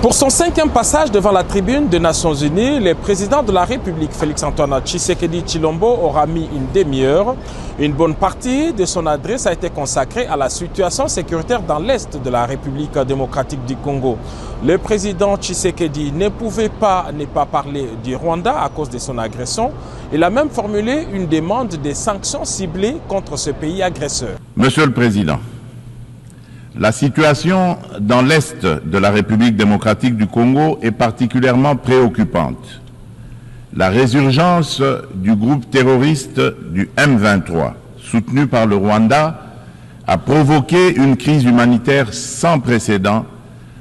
Pour son 5e passage devant la tribune des Nations Unies, le président de la République, Félix-Antoine Tshisekedi Tshilombo, aura mis une demi-heure. Une bonne partie de son adresse a été consacrée à la situation sécuritaire dans l'Est de la République démocratique du Congo. Le président Tshisekedi ne pouvait pas ne pas parler du Rwanda à cause de son agression. Il a même formulé une demande de sanctions ciblées contre ce pays agresseur. Monsieur le Président, la situation dans l'Est de la République démocratique du Congo est particulièrement préoccupante. La résurgence du groupe terroriste du M23, soutenu par le Rwanda, a provoqué une crise humanitaire sans précédent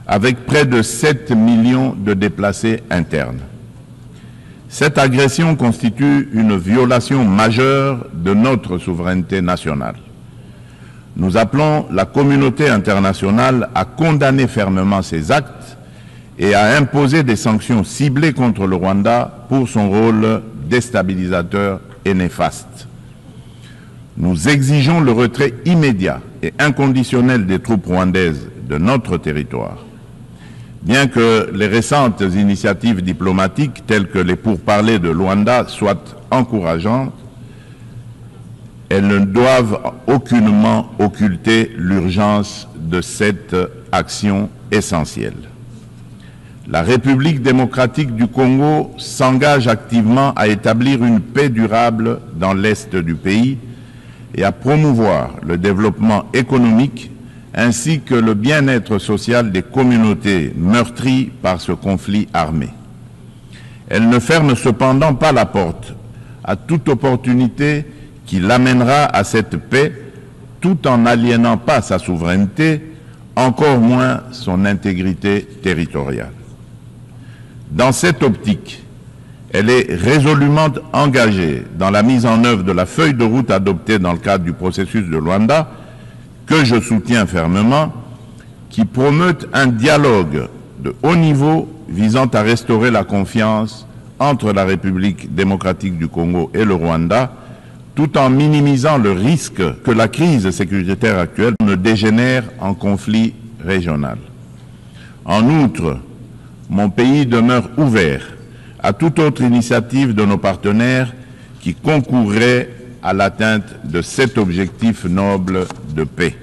avec près de 7 millions de déplacés internes. Cette agression constitue une violation majeure de notre souveraineté nationale. Nous appelons la communauté internationale à condamner fermement ces actes et à imposer des sanctions ciblées contre le Rwanda pour son rôle déstabilisateur et néfaste. Nous exigeons le retrait immédiat et inconditionnel des troupes rwandaises de notre territoire. Bien que les récentes initiatives diplomatiques telles que les pourparlers de Luanda soient encourageantes, elles ne doivent aucunement occulter l'urgence de cette action essentielle. La République démocratique du Congo s'engage activement à établir une paix durable dans l'Est du pays et à promouvoir le développement économique ainsi que le bien-être social des communautés meurtries par ce conflit armé. Elle ne ferme cependant pas la porte à toute opportunité qui l'amènera à cette paix tout en n'aliénant pas sa souveraineté, encore moins son intégrité territoriale. Dans cette optique, elle est résolument engagée dans la mise en œuvre de la feuille de route adoptée dans le cadre du processus de Luanda, que je soutiens fermement, qui promeut un dialogue de haut niveau visant à restaurer la confiance entre la République démocratique du Congo et le Rwanda, tout en minimisant le risque que la crise sécuritaire actuelle ne dégénère en conflit régional. En outre, mon pays demeure ouvert à toute autre initiative de nos partenaires qui concourrait à l'atteinte de cet objectif noble de paix.